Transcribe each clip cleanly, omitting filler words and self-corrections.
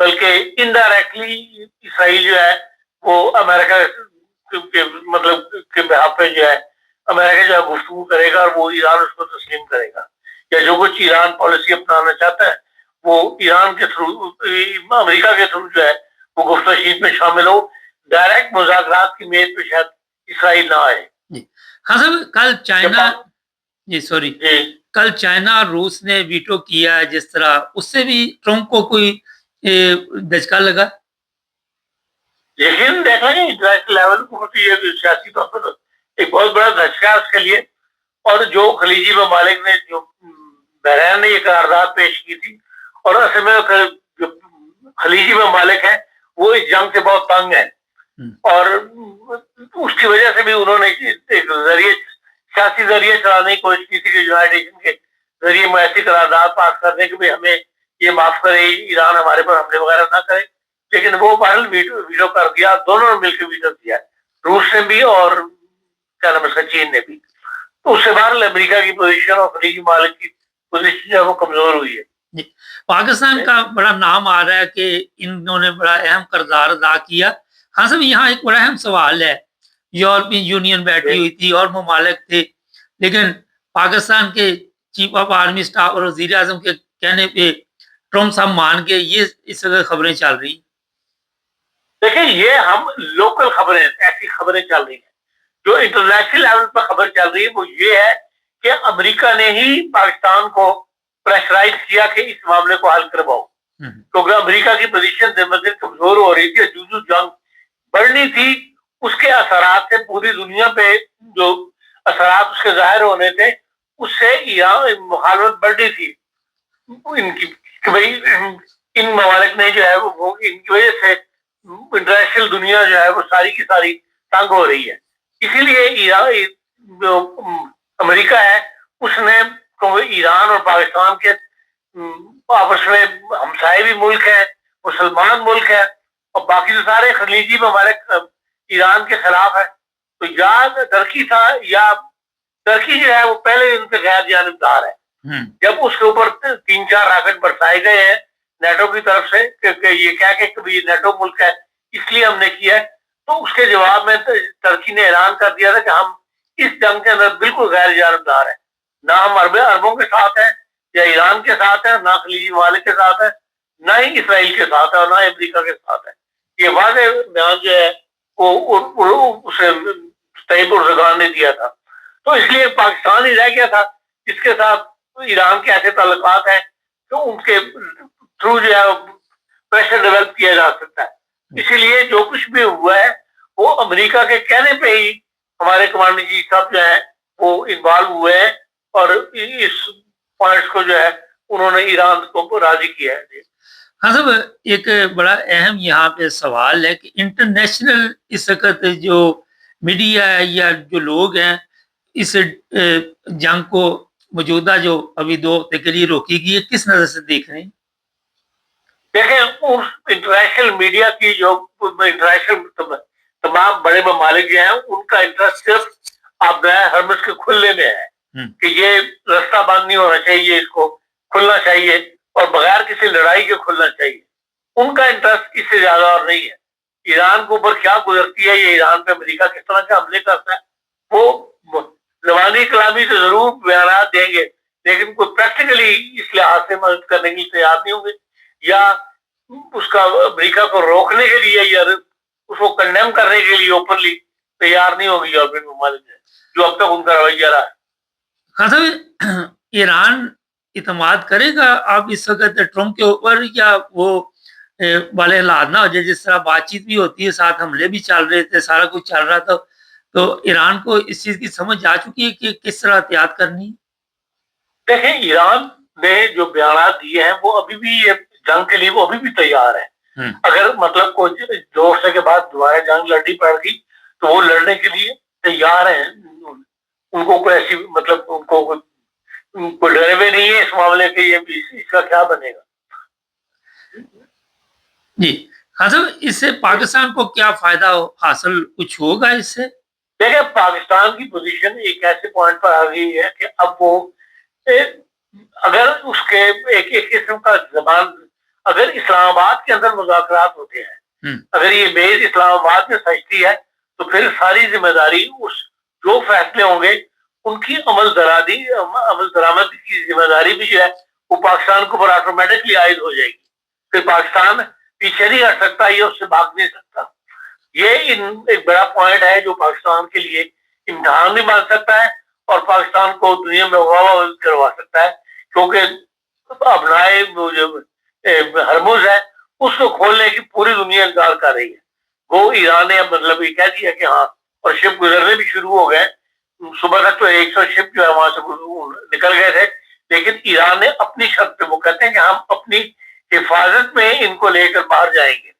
بلکہ انڈائریکٹلی اسرائیل جو ہے وہ امریکہ کے مطلب کے بحاف پہ جو ہے امریکہ جو ہے گفتگو کرے گا اور وہ ایران اس کو تسلیم کرے گا، یا جو کچھ ایران پالیسی اپنانا چاہتا ہے وہ ایران کے تھرو امریکہ کے تھرو جو ہے وہ گفت و شنید میں شامل ہو، ڈائریکٹ مذاکرات کی میز پہ شاید اسرائیل نہ آئے۔ جی ہاں صاحب، کل چائنا کل چائنا اور روس نے ویٹو کیا ہے، جس طرح اس سے بھی ٹرمپ کو کوئی دھچکا لگا؟ لیکن دیکھا جائے انٹرنیشنل لیول پر یہ سیاسی طور پر ایک بہت بڑا دھچکا ہے اس کے لیے، اور جو خلیجی ممالک نے جو بحرین نے یہ قرارداد پیش کی تھی، اور اصل میں جو خلیجی ممالک ہیں وہ اس جنگ سے بہت تنگ ہیں، اور اس کی وجہ سے بھی انہوں نے ایک ذریعے سیاسی ذریعے چلانے کی کوشش کی تھی کہ یونائٹڈ نیشن کے ذریعے میں ایسی قرارداد پاس کرنے کہ ہمیں یہ معاف کرے، ایران ہمارے پر حملے وغیرہ نہ کرے، لیکن وہ بہرحال ویٹو کر دیا، دونوں نے مل کے ویٹو کیا، روس نے بھی اور کیا نام اس کا چین نے بھی۔ تو اس سے بہرحال امریکہ کی پوزیشن اور خلیجی ممالک کی پوزیشن جو ہے وہ کمزور ہوئی ہے۔ پاکستان کا بڑا نام آ رہا ہے کہ انہوں نے بڑا اہم کردار ادا کیا۔ ہاں صاحب، یہاں ایک بڑا اہم سوال ہے، یورپین یونین بیٹھی ہوئی تھی اور ممالک تھے، لیکن پاکستان کے چیف آف آرمی اسٹاف اور وزیر اعظم کے کہنے پہ ٹرمپ صاحب مان کے یہ اس وقت خبریں چل رہی ہیں۔ دیکھیں یہ ہم لوکل خبریں، ایسی خبریں چل رہی ہیں، جو انٹرنیشنل لیول پر خبر چل رہی ہے وہ یہ ہے کہ امریکہ نے ہی پاکستان کو پریشرائز کیا کہ اس معاملے کو حل کرواؤ، کیونکہ امریکہ کی پوزیشن دن بدن کمزور ہو رہی تھی، جو جنگ بڑھنی تھی اس کے اثرات سے پوری دنیا پہ جو اثرات اس کے ظاہر ہونے تھے اس سے ایران مخالفت بڑھنی تھی ان کی، کہ بھائی ان ممالک نے جو ہے وہ ان کی وجہ سے انٹرنیشنل دنیا جو ہے وہ ساری کی ساری تنگ ہو رہی ہے۔ اسی لیے ایران جو امریکہ ہے اس نے ایران اور پاکستان کے آپس میں ہمسائے بھی ملک ہیں، مسلمان ملک ہیں، اور باقی تو سارے خلیجی ممالک ایران کے خلاف ہے، تو یا ترکی تھا یا ترکی جو ہے وہ پہلے ان کے غیر جانبدار ہے۔ جب اس کے اوپر 3-4 راکٹ برسائے گئے ہیں نیٹو کی طرف سے کہ یہ کہہ کے کہ یہ نیٹو ملک ہے اس لیے ہم نے کیا ہے، تو اس کے جواب میں ترکی نے اعلان کر دیا تھا کہ ہم اس جنگ کے اندر بالکل غیر جانبدار ہیں، نہ ہم عربوں کے ساتھ ہیں یا ایران کے ساتھ ہیں، نہ خلیجی ممالک کے ساتھ ہیں، نہ ہی اسرائیل کے ساتھ ہے اور نہ امریکہ کے ساتھ ہے۔ یہ واضح بیان جو ہے وہ اسے طیب اردگان نے دیا تھا، تو اس لیے پاکستان ہی رہ گیا تھا جس کے ساتھ ایران کے ایسے تعلقات ہیں تو ان کے تھرو جو ہے پریشر ڈیولپ کیا جا سکتا ہے۔ اسی لیے جو کچھ بھی ہوا ہے وہ امریکہ کے کہنے پہ ہی ہمارے کمانڈر جی صاحب جو ہے وہ انوالو ہوئے ہیں، اور اس پوائنٹس کو جو ہے انہوں نے ایران کو راضی کیا ہے۔ ہاں صاحب، ایک بڑا اہم یہاں پہ سوال ہے کہ انٹرنیشنل اس وقت جو میڈیا ہے یا جو لوگ ہیں اس جنگ کو موجودہ جو ابھی 2 ہفتے کے لیے روکی گئی ہے کس نظر سے دیکھ رہے ہیں؟ دیکھیں اس انٹرنیشنل میڈیا کی جو انٹرنیشنل تمام بڑے ممالک جو ہیں ان کا انٹرسٹ صرف اب ہرمز کے کھلنے میں ہے کہ یہ رستہ بند نہیں ہونا چاہیے، اس کو کھلنا چاہیے اور بغیر کسی لڑائی کے کھلنا چاہیے۔ ان کا انٹرسٹ اس سے زیادہ اور نہیں ہے۔ ایران کے اوپر کیا گزرتی ہے، یہ ایران پہ امریکہ کس طرح کے حملے کرتا ہے، وہ زبانی کلامی تو ضرور بیانات دیں گے لیکن کوئی پریکٹیکلی اس لحاظ سے مدد کرنے کے لیے تیار نہیں ہوں گے، یا اس کا امریکہ کو روکنے کے لیے یا اس کو کنڈیم کرنے کے لیے اوپنلی تیار نہیں ہوگی یورپین ممالک جو اب تک ان کا رویہ رہا ہے۔ ہاں صاحب، ایران اعتماد کرے گا آپ اس وقت ٹرمپ کے اوپر، یا وہ والے حالات نہ ہو جائے جس طرح بات چیت بھی ہوتی ہے، ساتھ حملے بھی چل رہے تھے، سارا کچھ چل رہا تھا، تو ایران کو اس چیز کی سمجھ آ چکی ہے کہ کس طرح احتیاط کرنی؟ دیکھیں ایران نے جو بیانات دیے ہیں وہ ابھی بھی جنگ کے لیے وہ ابھی بھی تیار ہے۔ اگر مطلب کوئی 2 ہفتے کے بعد دوبارہ جنگ لڑنی پڑ گئی تو وہ لڑنے کے لیے تیار ہیں، ان کو کوئی ایسی مطلب ان کو کوئی ڈرے ہوئے نہیں ہے اس معاملے کے، یہ اس کا کیا بنے گا۔ جی ہاں صاحب، اس سے پاکستان کو کیا فائدہ حاصل کچھ ہوگا اس سے؟ دیکھیں پاکستان کی پوزیشن ایک ایسے پوائنٹ پر آ گئی ہے کہ اب وہ اگر اس کے ایک قسم کا زبان اگر اسلام آباد کے اندر مذاکرات ہوتے ہیں، اگر یہ بیس اسلام آباد میں سجتی ہے، تو پھر ساری ذمہ داری اس جو فیصلے ہوں گے ان کی عمل درآمد کی ذمہ داری بھی جو ہے وہ پاکستان کو پر آٹومیٹکلی عائد ہو جائے گی. پھر پاکستان پیچھے نہیں ہٹ سکتا، یہ اس سے بھاگ نہیں سکتا. یہ ایک بڑا پوائنٹ ہے جو پاکستان کے لیے امتحان بھی بن سکتا ہے اور پاکستان کو دنیا میں واہ کروا سکتا ہے، کیونکہ اپنائے ہرمز ہے اس کو کھولنے کی پوری دنیا انتظار کر رہی ہے. وہ ایران نے مطلب یہ کہہ دیا کہ ہاں، اور شپ گزرنے بھی شروع ہو گئے. صبح تک تو 100 شپ جو ہے وہاں سے نکل گئے تھے، لیکن ایران نے اپنی شرط پہ وہ کہتے ہیں کہ ہم اپنی حفاظت میں ان کو لے کر باہر جائیں گے.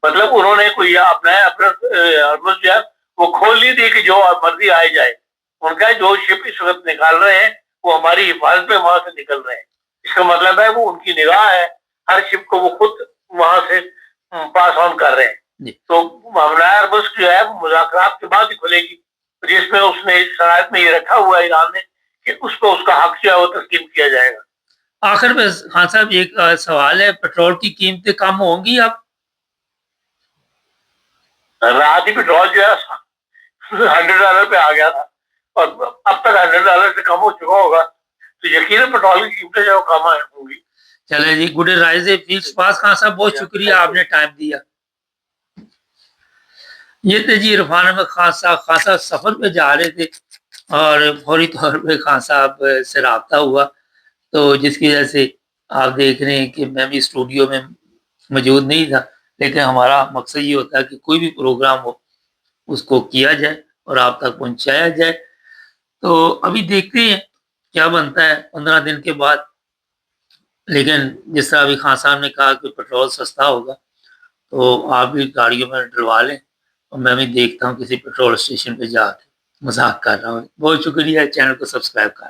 مطلب انہوں نے کوئی اپنا ہرمز جو ہے وہ کھول نہیں دی کہ جو مرضی آئے جائے. ان کا جو شپ اس وقت نکال رہے ہیں وہ ہماری حفاظت میں وہاں سے نکل رہے ہیں. اس کا مطلب ہے وہ ان کی نگاہ ہے، ہر شپ کو وہ خود وہاں سے پاس آن کر رہے ہیں. تو معاملہ اربز جو ہے وہ مذاکرات کے بعد ہی کھلے گی، جس میں اس نے شرائط میں یہ رکھا ہوا ہے ایران نے کہ اس کو اس کا حق جو ہے وہ تسلیم کیا جائے گا. آخر میں خان صاحب ایک سوال ہے، پیٹرول کی قیمتیں کم ہوں گی اب؟ رات ہی پیٹرول جو ہے $100 پہ آ گیا تھا اور اب تک $100 سے کم ہو چکا ہوگا، تو یقیناً پیٹرول کی قیمتیں جو کم ہوں گی. چلے جی، گڈ رائز فیلڈ خان صاحب، بہت شکریہ آپ نے ٹائم دیا. یہ تھے جی عرفان احمد خان صاحب سفر پہ جا رہے تھے اور فوری طور پہ خان صاحب سے رابطہ ہوا، تو جس کی وجہ سے آپ دیکھ رہے ہیں کہ میں بھی اسٹوڈیو میں موجود نہیں تھا، لیکن ہمارا مقصد یہ ہوتا ہے کہ کوئی بھی پروگرام ہو اس کو کیا جائے اور آپ تک پہنچایا جائے. تو ابھی دیکھتے ہیں کیا بنتا ہے 15 دن کے بعد. لیکن جس طرح ابھی خان صاحب نے کہا کہ پیٹرول سستا ہوگا تو آپ بھی گاڑیوں میں ڈلوا لیں، اور میں بھی دیکھتا ہوں کسی پیٹرول اسٹیشن پہ جا کے. مذاق کر رہا ہوں. بہت شکریہ، چینل کو سبسکرائب کر